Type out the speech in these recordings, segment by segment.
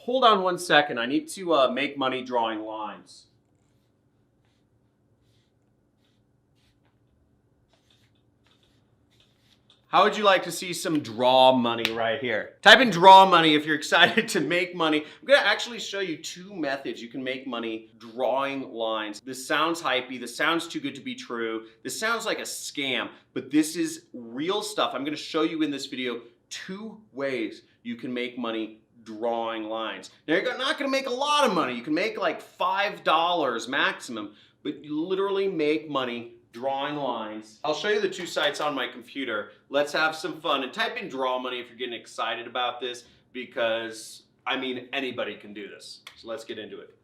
Hold on one second. I need to make money drawing lines. How would you like to see some draw money right here? Type in draw money if you're excited to make money. I'm gonna actually show you 2 methods you can make money drawing lines. This sounds hypey, this sounds too good to be true, this sounds like a scam, but this is real stuff. I'm gonna show you in this video 2 ways you can make money drawing lines. Now you're not gonna make a lot of money. You can make like $5 maximum, but you literally make money drawing lines. I'll show you the 2 sites on my computer. Let's have some fun and type in draw money if you're getting excited about this, because I mean anybody can do this. So let's get into it.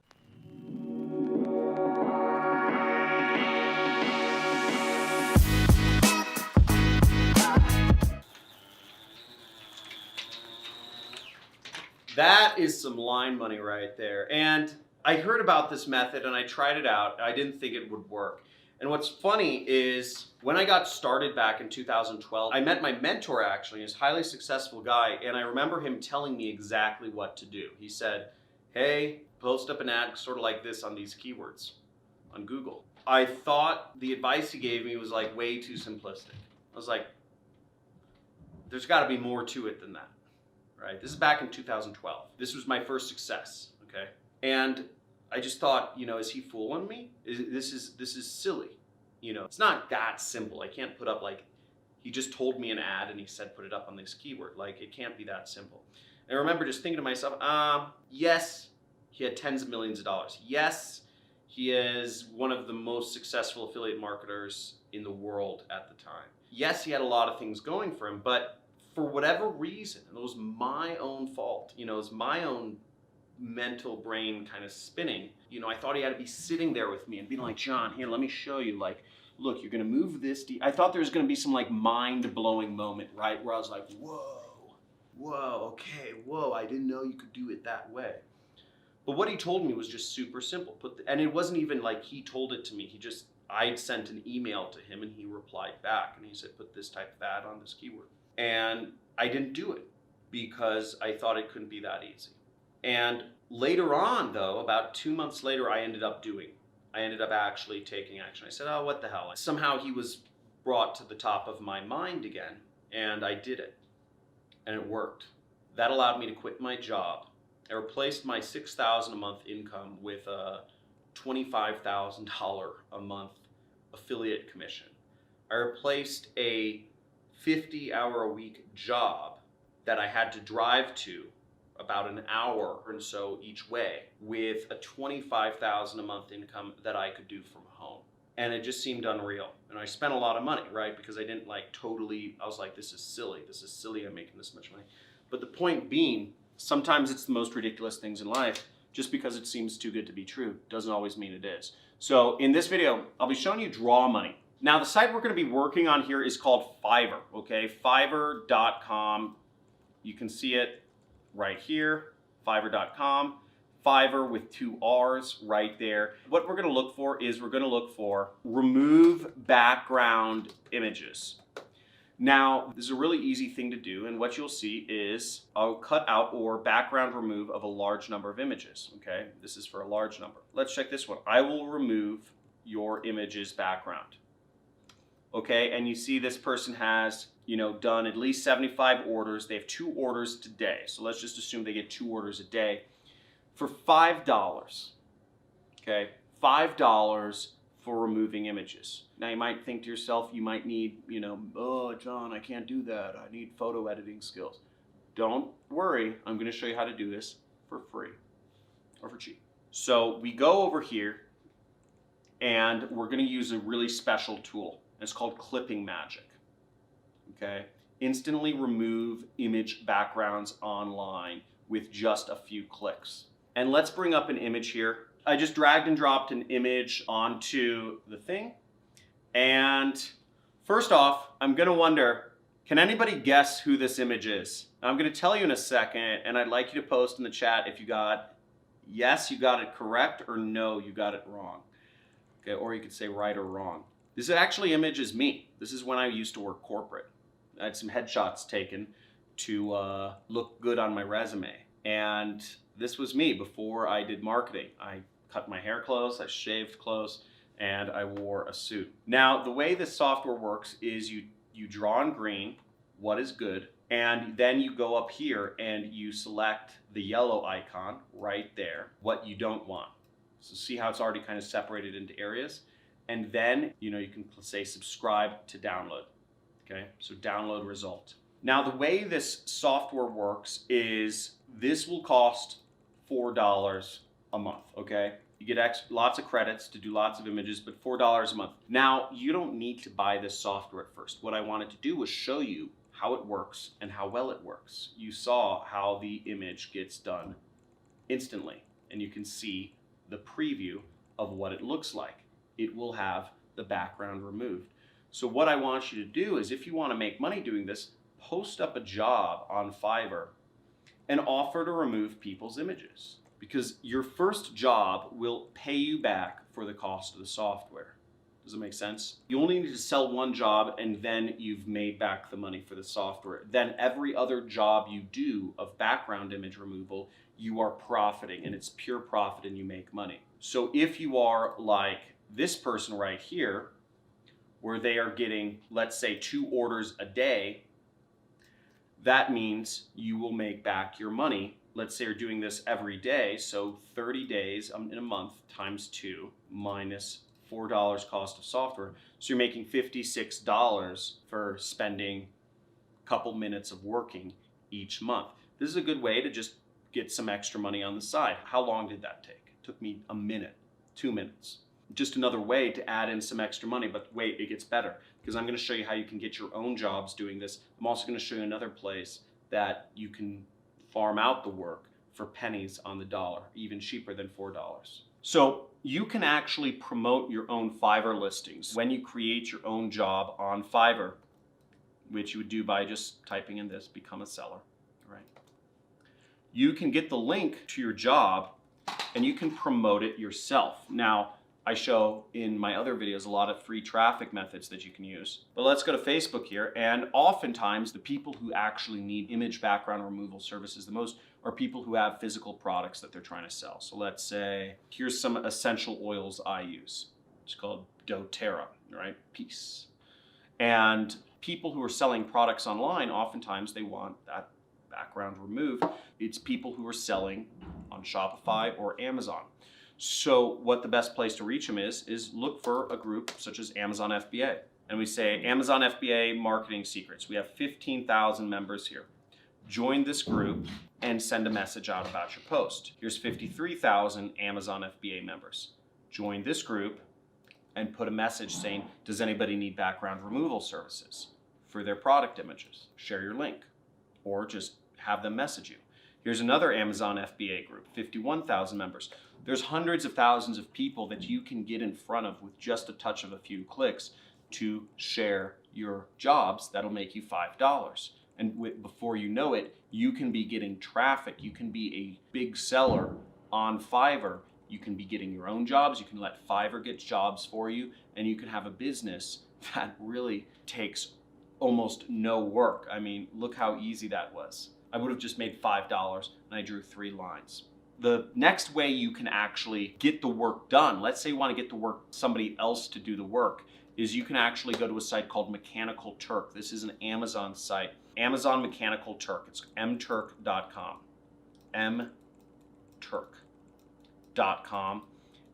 That is some line money right there. And I heard about this method and I tried it out. I didn't think it would work. And what's funny is when I got started back in 2012, I met my mentor actually, he's a highly successful guy, and I remember him telling me exactly what to do. He said, hey, post up an ad sort of like this on these keywords on Google. I thought the advice he gave me was like way too simplistic. I was like, there's gotta be more to it than that, right? This is back in 2012. This was my first success, okay? And I just thought, you know, is he fooling me? This is silly. You know, it's not that simple. I can't put up like, he just told me an ad and he said put it up on this keyword. Like, it can't be that simple. And I remember just thinking to myself, yes, he had tens of millions of dollars. Yes, he is one of the most successful affiliate marketers in the world at the time. Yes, he had a lot of things going for him, but for whatever reason, and it was my own fault, you know, it was my own mental brain kind of spinning. You know, I thought he had to be sitting there with me and being like, John, here, let me show you, like, look, you're gonna move this. I thought there was gonna be some like mind-blowing moment, right? Where I was like, whoa, okay, whoa, I didn't know you could do it that way. But what he told me was just super simple. And it wasn't even like he told it to me. I sent an email to him and he replied back and he said, put this type of ad on this keyword. And I didn't do it because I thought it couldn't be that easy. And later on, though, about 2 months later, I ended up actually taking action. I said, oh, what the hell? Somehow he was brought to the top of my mind again, and I did it. And it worked. That allowed me to quit my job. I replaced my $6,000 a month income with a $25,000 a month affiliate commission. I replaced a 50-hour-a-week job that I had to drive to about an hour or so each way with a $25,000 a month income that I could do from home. And it just seemed unreal. And I spent a lot of money, right? Because I didn't like I was like, this is silly I'm making this much money. But the point being, sometimes it's the most ridiculous things in life. Just because it seems too good to be true doesn't always mean it is. So in this video, I'll be showing you draw money. Now the site we're gonna be working on here is called Fiverr, okay? Fiverr.com, you can see it right here, Fiverr.com, Fiverr with 2 R's right there. What we're gonna look for is remove background images. Now, this is a really easy thing to do, and what you'll see is I'll cut out or background remove of a large number of images, okay? This is for a large number. Let's check this one. I will remove your image's background. Okay, and you see this person has, you know, done at least 75 orders. They have 2 orders today. So let's just assume they get 2 orders a day for $5. Okay, $5 for removing images. Now you might think to yourself, you might need, you know, oh, John, I can't do that. I need photo editing skills. Don't worry, I'm gonna show you how to do this for free or for cheap. So we go over here and we're gonna use a really special tool. It's called clipping magic, okay? Instantly remove image backgrounds online with just a few clicks. And let's bring up an image here. I just dragged and dropped an image onto the thing. And first off, I'm gonna wonder, can anybody guess who this image is? I'm gonna tell you in a second, and I'd like you to post in the chat if you got, yes, you got it correct, or no, you got it wrong. Okay, or you could say right or wrong. This actually image is me. This is when I used to work corporate. I had some headshots taken to look good on my resume. And This was me before I did marketing. I cut my hair close, I shaved close, and I wore a suit. Now, the way this software works is you draw in green what is good, and then you go up here and you select the yellow icon right there, what you don't want. So see how it's already kind of separated into areas? And then, you can say subscribe to download. Okay, so download result. Now, the way this software works is this will cost $4 a month, okay? You get lots of credits to do lots of images, but $4 a month. Now, you don't need to buy this software at first. What I wanted to do was show you how it works and how well it works. You saw how the image gets done instantly, and you can see the preview of what it looks like. It will have the background removed. So what I want you to do is, if you want to make money doing this, post up a job on Fiverr and offer to remove people's images, because your first job will pay you back for the cost of the software. Does it make sense? You only need to sell one job and then you've made back the money for the software. Then every other job you do of background image removal, you are profiting, and it's pure profit and you make money. So if you are like this person right here, where they are getting, let's say, 2 orders a day, that means you will make back your money. Let's say you're doing this every day, so 30 days in a month times 2 minus $4 cost of software. So you're making $56 for spending a couple minutes of working each month. This is a good way to just get some extra money on the side. How long did that take? It took me a minute, 2 minutes. Just another way to add in some extra money, but wait, it gets better, because I'm going to show you how you can get your own jobs doing this. I'm also going to show you another place that you can farm out the work for pennies on the dollar, even cheaper than $4. So you can actually promote your own Fiverr listings when you create your own job on Fiverr, which you would do by just typing in this, become a seller, right? You can get the link to your job and you can promote it yourself. Now, I show in my other videos a lot of free traffic methods that you can use. But let's go to Facebook here, and oftentimes the people who actually need image background removal services the most are people who have physical products that they're trying to sell. So let's say, here's some essential oils I use. It's called doTERRA, right? Peace. And people who are selling products online, oftentimes they want that background removed. It's people who are selling on Shopify or Amazon. So what the best place to reach them is look for a group such as Amazon FBA. And we say Amazon FBA Marketing Secrets. We have 15,000 members here. Join this group and send a message out about your post. Here's 53,000 Amazon FBA members. Join this group and put a message saying, does anybody need background removal services for their product images? Share your link, or just have them message you. Here's another Amazon FBA group, 51,000 members. There's hundreds of thousands of people that you can get in front of with just a touch of a few clicks to share your jobs. That'll make you $5. And before you know it, you can be getting traffic. You can be a big seller on Fiverr. You can be getting your own jobs. You can let Fiverr get jobs for you, and you can have a business that really takes almost no work. I mean, look how easy that was. I would have just made $5 and I drew 3 lines. The next way you can actually get the work done, let's say you want to get the work, somebody else to do the work, is you can actually go to a site called Mechanical Turk. This is an Amazon site, Amazon Mechanical Turk. It's mturk.com, mturk.com,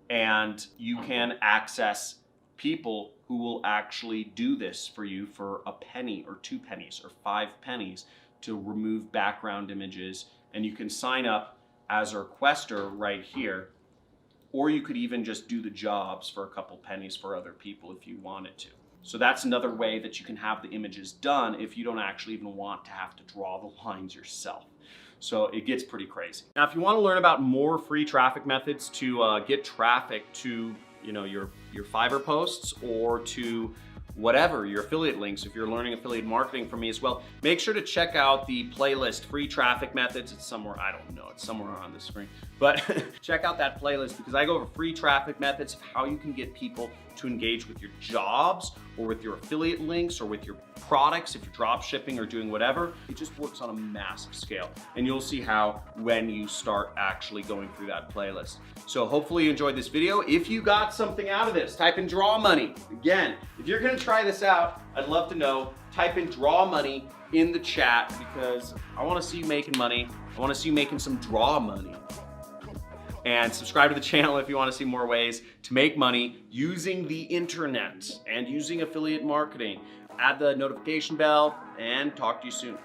and you can access people who will actually do this for you for a penny or 2 pennies or 5 pennies to remove background images, and you can sign up as a requester right here, or you could even just do the jobs for a couple pennies for other people if you wanted to. So that's another way that you can have the images done if you don't actually even want to have to draw the lines yourself. So it gets pretty crazy. Now, if you want to learn about more free traffic methods to get traffic to your Fiverr posts, or to whatever, your affiliate links, if you're learning affiliate marketing from me as well, make sure to check out the playlist, Free Traffic Methods. It's somewhere, I don't know, it's somewhere on the screen. But check out that playlist, because I go over free traffic methods of how you can get people to engage with your jobs or with your affiliate links or with your products, if you're drop shipping or doing whatever, it just works on a massive scale. And you'll see how when you start actually going through that playlist. So hopefully you enjoyed this video. If you got something out of this, type in draw money. Again, if you're gonna try this out, I'd love to know. Type in draw money in the chat because I wanna see you making money. I wanna see you making some draw money. And subscribe to the channel if you want to see more ways to make money using the internet and using affiliate marketing. Add the notification bell and talk to you soon.